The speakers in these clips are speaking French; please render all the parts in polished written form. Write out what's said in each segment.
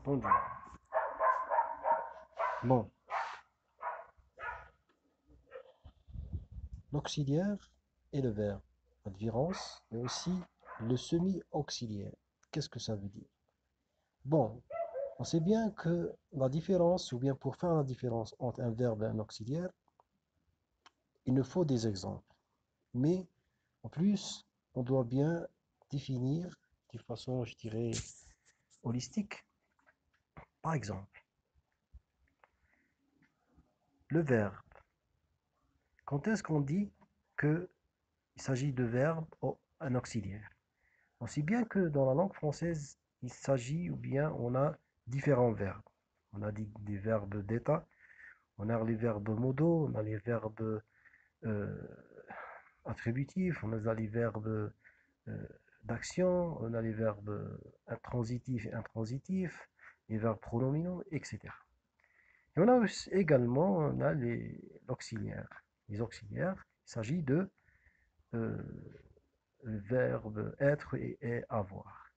répondu. Bon, l'auxiliaire et le verbe. La différence et aussi le semi-auxiliaire. Qu'est-ce que ça veut dire? Bon, on sait bien que la différence, ou bien pour faire la différence entre un verbe et un auxiliaire, il nous faut des exemples. Mais en plus, on doit bien définir de façon, je dirais, holistique. Par exemple, le verbe. Quand est-ce qu'on dit qu'il s'agit de verbe ou un auxiliaire? On sait bien que dans la langue française, il s'agit ou bien on a différents verbes. On a des verbes d'état, on a les verbes modaux, on a les verbes euh, attributifs, on a les verbes euh, d'action, on a les verbes intransitifs et intransitifs, les verbes pronominaux, etc. Et on a également on a l'auxiliaire. Les auxiliaires, il s'agit de euh, verbes être et avoir.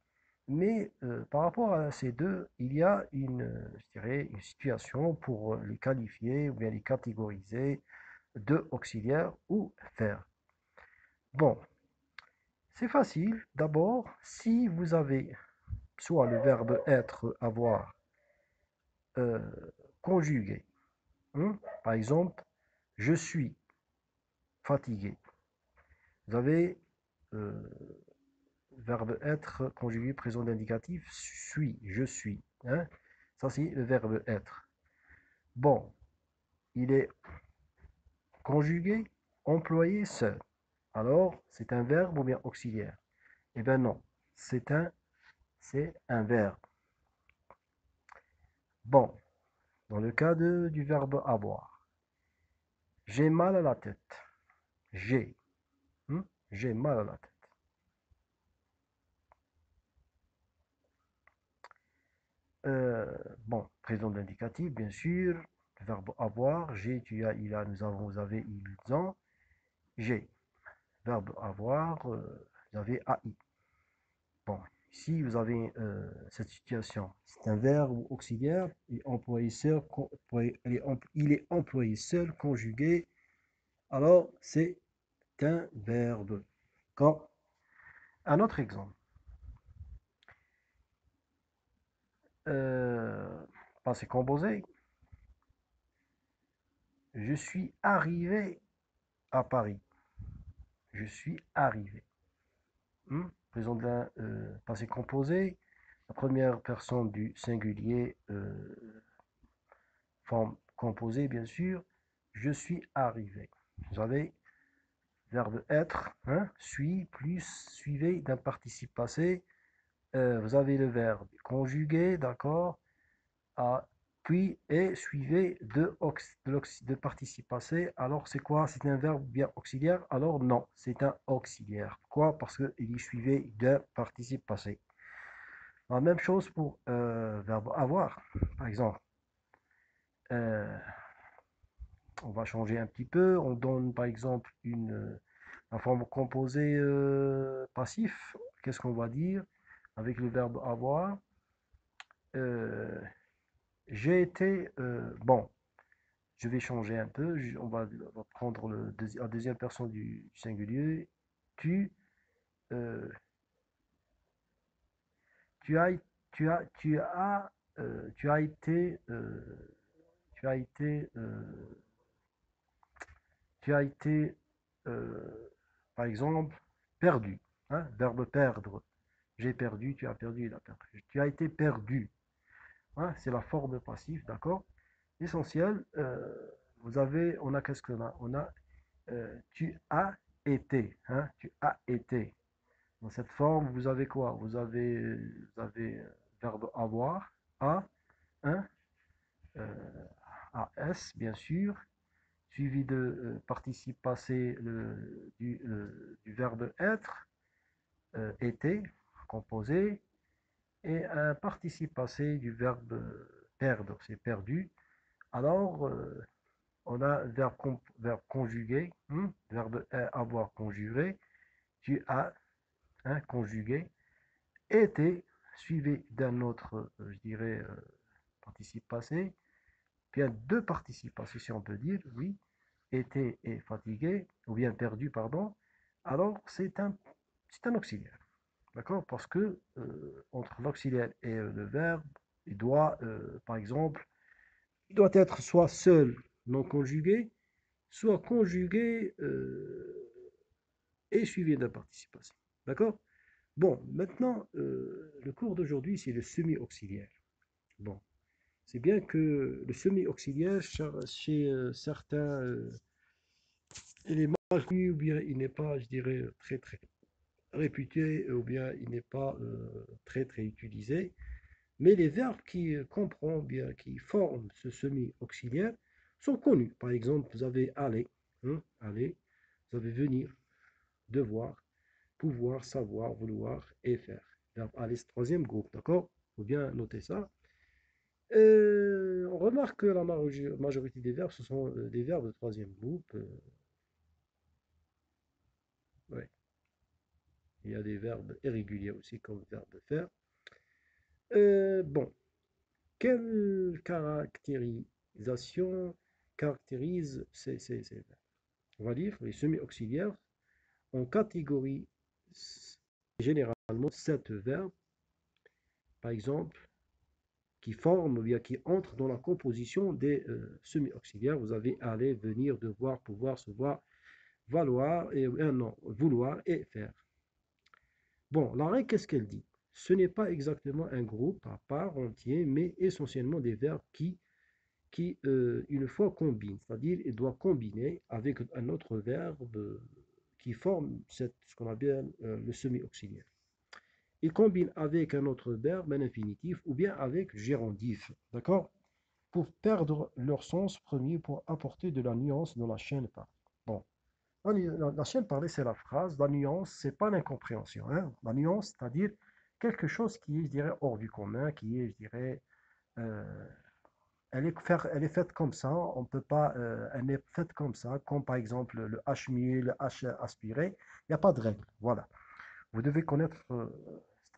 Mais par rapport à ces deux, il y a je dirais, une situation pour les qualifier ou bien les catégoriser de auxiliaires ou verbes. Bon, c'est facile. D'abord, si vous avez soit le verbe être, avoir, euh, conjugué, hein, par exemple, je suis fatigué. Vous avez euh, verbe être conjugué présent d'indicatif, suis, je suis. Hein. Ça, c'est le verbe être. Bon, il est conjugué, employé seul. Alors, c'est un verbe ou bien auxiliaire? Eh bien non, c'est un verbe. Bon, dans le cas du verbe avoir, j'ai mal à la tête. J'ai. J'ai mal à la tête. Euh, bon, présent d'indicatif, bien sûr. Le verbe avoir, j'ai, tu as, il a, nous avons, vous avez, ils ont. J'ai. Verbe avoir, vous avez AI. Bon, ici, vous avez cette situation. C'est un verbe auxiliaire, et employé seul, il est employé seul, conjugué. Alors, c'est un verbe. Quand un autre exemple. Euh, Passé composé. Je suis arrivé à Paris. Je suis arrivé. Présent de passé composé. La première personne du singulier, forme composée, bien sûr. Je suis arrivé. Vous avez verbe être, hein, suis, plus, suivez d'un participe passé. Vous avez le verbe conjugué, d'accord, à, puis et suivez de participe passé. Alors c'est quoi? C'est un verbe bien auxiliaire? Alors non, c'est un auxiliaire. Pourquoi? Parce qu'il est suivi d'un participe passé. La même chose pour verbe avoir, par exemple. Euh, on va changer un petit peu. On donne par exemple la forme composée passif. Qu'est-ce qu'on va dire avec le verbe avoir? Euh, j'ai été bon. Je vais changer un peu. On va prendre la deuxième personne du singulier. Tu, euh, tu as, tu as, tu as, tu as été, tu as été, tu as été, par exemple, perdu. Hein, verbe perdre. J'ai perdu, tu as perdu, il a perdu. Tu as été perdu. Hein, c'est la forme passive, d'accord? L'essentiel, on a qu'est-ce qu'on a? On a tu as été. Hein, tu as été. Dans cette forme, vous avez quoi? Vous avez verbe avoir, a, un, as, bien sûr, suivi de participe passé du verbe être, été, composé, et un participe passé du verbe perdre, c'est perdu. Alors, on a verbe conjugué, verbe avoir conjugué, tu as conjugué, été, suivi d'un autre, je dirais, participe passé, bien deux participes passés, si on peut dire, oui, était et fatigué, ou bien perdu, pardon, alors c'est un auxiliaire. D'accord? Parce que entre l'auxiliaire et le verbe, il doit, par exemple, il doit être soit seul, non conjugué, soit conjugué et suivi d'un participe passé. D'accord? Bon, maintenant, le cours d'aujourd'hui, c'est le semi-auxiliaire. Bon, c'est bien que le semi-auxiliaire, chez certains, il est mal connu, ou bien il n'est pas, je dirais, très très réputé, ou bien il n'est pas très très utilisé. Mais les verbes qui comprennent, bien, qui forment ce semi-auxiliaire sont connus. Par exemple, vous avez aller, hein, aller, vous avez venir, devoir, pouvoir, savoir, vouloir et faire. Verbe aller, c'est le troisième groupe, d'accord? Il faut bien noter ça. On remarque que la majorité des verbes, ce sont des verbes de troisième groupe. Ouais. Il y a des verbes irréguliers aussi, comme verbe faire. Bon, quelle caractérisation caractérise ces verbes? On va dire les semi-auxiliaires. On catégorise généralement sept verbes, par exemple, qui forment ou bien qui entrent dans la composition des semi-auxiliaires. Vous avez aller, venir, devoir, pouvoir, se voir, valoir et non, vouloir et faire. Bon, la règle, qu'est-ce qu'elle dit? Ce n'est pas exactement un groupe à part entier, mais essentiellement des verbes qui une fois combinent, c'est-à-dire il doit combiner avec un autre verbe qui forme ce qu'on appelle le semi-auxiliaire. Il combine avec un autre verbe, un infinitif, ou bien avec gérondif, d'accord? Pour perdre leur sens premier, pour apporter de la nuance dans la chaîne parlée. Bon, la chaîne parlée, c'est la phrase. La nuance, c'est pas l'incompréhension, hein. La nuance, c'est-à-dire quelque chose qui est, je dirais, hors du commun, qui est, je dirais, euh, elle est faite comme ça, on peut pas, elle est faite comme ça, comme par exemple le H muet, le H aspiré, il n'y a pas de règle. Voilà. Vous devez connaître,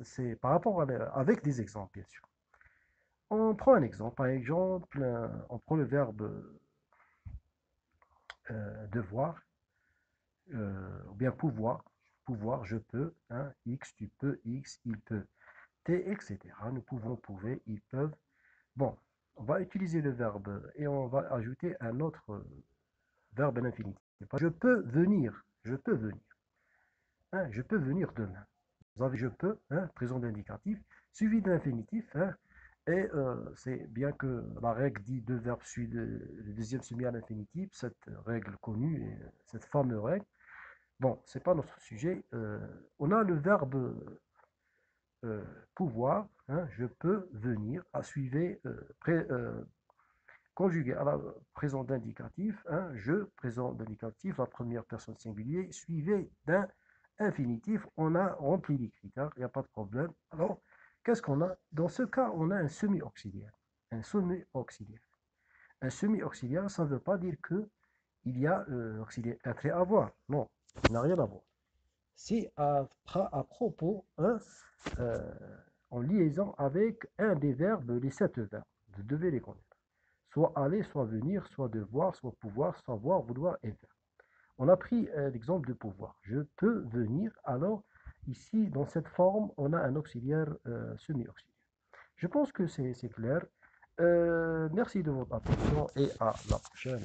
c'est par rapport avec des exemples, bien sûr. On prend un exemple. Par exemple, on prend le verbe devoir, ou bien pouvoir. Pouvoir, je peux, hein, X, tu peux, X, il peut, T, etc. Nous pouvons, pouvez, ils peuvent. Bon, on va utiliser le verbe et on va ajouter un autre verbe à l'infinitif. Je peux venir. Je peux venir. Hein, je peux venir demain. Vous avez je peux, hein, présent d'indicatif, suivi de l'infinitif. Hein, et c'est bien que la règle dit deux verbes suivent le deuxième semi à l'infinitif, cette règle connue, et cette fameuse règle. Bon, c'est pas notre sujet. On a le verbe pouvoir. Hein, je peux venir à suivre conjugué à la présent d'indicatif, hein, je, présent d'indicatif, la première personne singulier, suivi d'un infinitif, on a rempli les critères, il n'y a pas de problème. Alors, qu'est-ce qu'on a? Dans ce cas, on a un semi-auxiliaire. Un semi-auxiliaire. Un semi-auxiliaire, ça ne veut pas dire que il y a auxiliaire être et avoir. Non, il n'a rien à voir. C'est à propos, hein, euh, en liaison avec un des verbes, les sept verbes. Vous devez les connaître. Soit aller, soit venir, soit devoir, soit pouvoir, savoir, vouloir et faire. On a pris l'exemple de pouvoir. Je peux venir. Alors, ici, dans cette forme, on a un auxiliaire semi-auxiliaire. Je pense que c'est clair. Merci de votre attention et à la prochaine.